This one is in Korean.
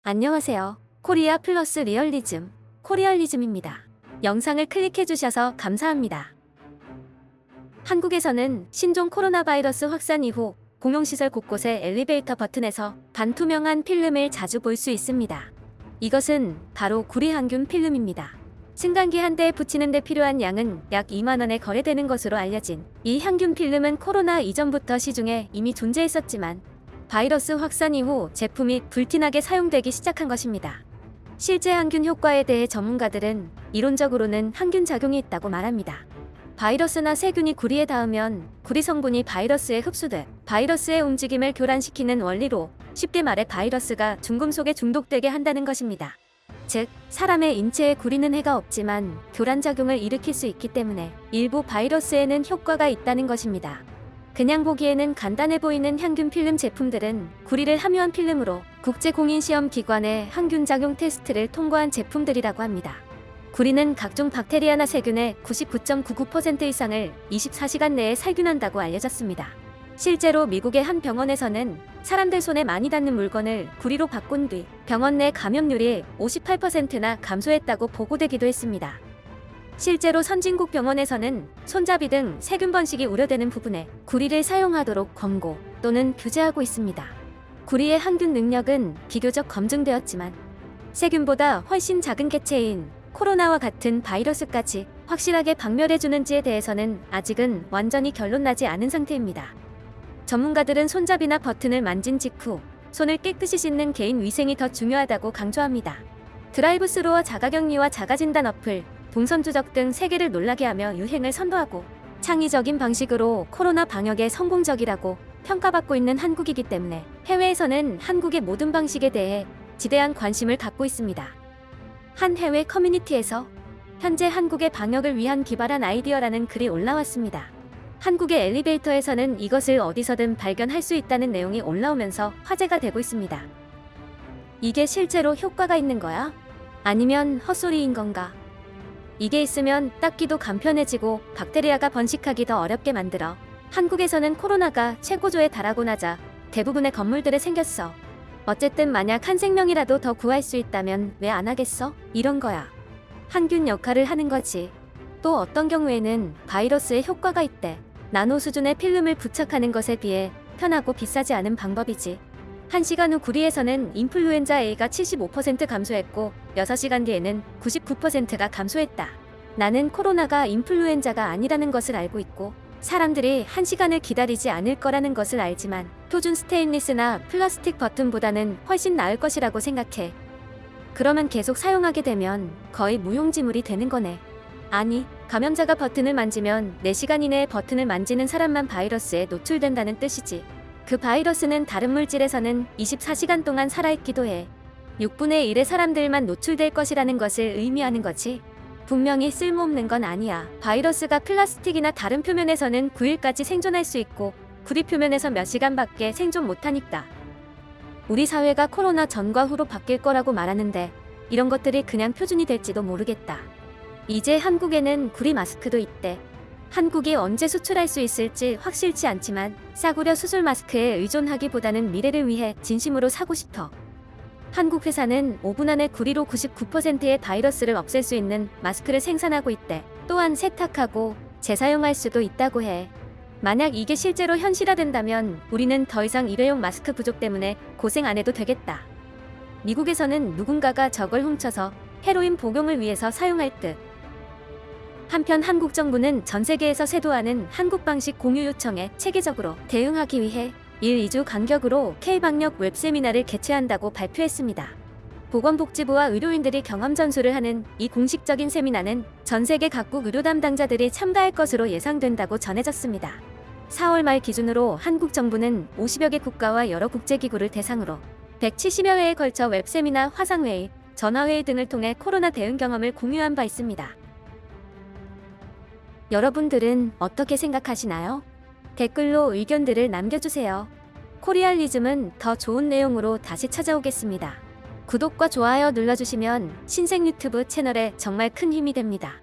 안녕하세요. 코리아 플러스 리얼리즘, 코리얼리즘입니다. 영상을 클릭해 주셔서 감사합니다. 한국에서는 신종 코로나 바이러스 확산 이후 공용시설 곳곳의 엘리베이터 버튼에서 반투명한 필름을 자주 볼 수 있습니다. 이것은 바로 구리 항균 필름입니다. 승강기 한 대에 붙이는 데 필요한 양은 약 2만 원에 거래되는 것으로 알려진 이 항균 필름은 코로나 이전부터 시중에 이미 존재했었지만 바이러스 확산 이후 제품이 불티나게 사용되기 시작한 것입니다. 실제 항균 효과에 대해 전문가들은 이론적으로는 항균 작용이 있다고 말합니다. 바이러스나 세균이 구리에 닿으면 구리 성분이 바이러스에 흡수돼 바이러스의 움직임을 교란시키는 원리로 쉽게 말해 바이러스가 중금속에 중독되게 한다는 것입니다. 즉, 사람의 인체에 구리는 해가 없지만 교란작용을 일으킬 수 있기 때문에 일부 바이러스에는 효과가 있다는 것입니다. 그냥 보기에는 간단해 보이는 항균 필름 제품들은 구리를 함유한 필름으로 국제공인시험기관의 항균작용 테스트를 통과한 제품들이라고 합니다. 구리는 각종 박테리아나 세균의 99.99% 이상을 24시간 내에 살균한다고 알려졌습니다. 실제로 미국의 한 병원에서는 사람들 손에 많이 닿는 물건을 구리로 바꾼 뒤 병원 내 감염률이 58%나 감소했다고 보고되기도 했습니다. 실제로 선진국 병원에서는 손잡이 등 세균 번식이 우려되는 부분에 구리를 사용하도록 권고 또는 규제하고 있습니다. 구리의 항균 능력은 비교적 검증되었지만 세균보다 훨씬 작은 개체인 코로나와 같은 바이러스까지 확실하게 박멸해주는지에 대해서는 아직은 완전히 결론나지 않은 상태입니다. 전문가들은 손잡이나 버튼을 만진 직후 손을 깨끗이 씻는 개인 위생이 더 중요하다고 강조합니다. 드라이브스루어 자가격리와 자가진단 어플, 동선 추적 등 세계를 놀라게 하며 유행을 선도하고 창의적인 방식으로 코로나 방역에 성공적이라고 평가받고 있는 한국이기 때문에 해외에서는 한국의 모든 방식에 대해 지대한 관심을 갖고 있습니다. 한 해외 커뮤니티에서 현재 한국의 방역을 위한 기발한 아이디어라는 글이 올라왔습니다. 한국의 엘리베이터에서는 이것을 어디서든 발견할 수 있다는 내용이 올라오면서 화제가 되고 있습니다. 이게 실제로 효과가 있는 거야? 아니면 헛소리인 건가? 이게 있으면 닦기도 간편해지고 박테리아가 번식하기 더 어렵게 만들어 한국에서는 코로나가 최고조에 달하고 나자 대부분의 건물들에 생겼어. 어쨌든 만약 한 생명이라도 더 구할 수 있다면 왜 안 하겠어? 이런 거야. 항균 역할을 하는 거지. 또 어떤 경우에는 바이러스에 효과가 있대. 나노 수준의 필름을 부착하는 것에 비해 편하고 비싸지 않은 방법이지. 1시간 후 구리에서는 인플루엔자 A가 75% 감소했고 6시간 뒤에는 99%가 감소했다. 나는 코로나가 인플루엔자가 아니라는 것을 알고 있고 사람들이 1시간을 기다리지 않을 거라는 것을 알지만 표준 스테인리스나 플라스틱 버튼보다는 훨씬 나을 것이라고 생각해. 그러면 계속 사용하게 되면 거의 무용지물이 되는 거네. 아니, 감염자가 버튼을 만지면 4시간 이내에 버튼을 만지는 사람만 바이러스에 노출된다는 뜻이지. 그 바이러스는 다른 물질에서는 24시간 동안 살아있기도 해. 6분의 1의 사람들만 노출될 것이라는 것을 의미하는 거지. 분명히 쓸모없는 건 아니야. 바이러스가 플라스틱이나 다른 표면에서는 9일까지 생존할 수 있고 구리 표면에서 몇 시간밖에 생존 못하니까. 우리 사회가 코로나 전과 후로 바뀔 거라고 말하는데 이런 것들이 그냥 표준이 될지도 모르겠다. 이제 한국에는 구리 마스크도 있대. 한국이 언제 수출할 수 있을지 확실치 않지만 싸구려 수술 마스크에 의존하기보다는 미래를 위해 진심으로 사고 싶어. 한국 회사는 5분 안에 구리로 99%의 바이러스를 없앨 수 있는 마스크를 생산하고 있대. 또한 세탁하고 재사용할 수도 있다고 해. 만약 이게 실제로 현실화된다면 우리는 더 이상 일회용 마스크 부족 때문에 고생 안 해도 되겠다. 미국에서는 누군가가 저걸 훔쳐서 헤로인 복용을 위해서 사용할 듯. 한편 한국 정부는 전 세계에서 세도하는 한국 방식 공유 요청에 체계적으로 대응하기 위해 1-2주 간격으로 K-방역 웹세미나를 개최한다고 발표했습니다. 보건복지부와 의료인들이 경험 전수를 하는 이 공식적인 세미나는 전 세계 각국 의료 담당자들이 참가할 것으로 예상된다고 전해졌습니다. 4월 말 기준으로 한국 정부는 50여 개 국가와 여러 국제기구를 대상으로 170여 회에 걸쳐 웹세미나, 화상회의, 전화회의 등을 통해 코로나 대응 경험을 공유한 바 있습니다. 여러분들은 어떻게 생각하시나요? 댓글로 의견들을 남겨주세요. 코리알리즘은 더 좋은 내용으로 다시 찾아오겠습니다. 구독과 좋아요 눌러주시면 신생 유튜브 채널에 정말 큰 힘이 됩니다.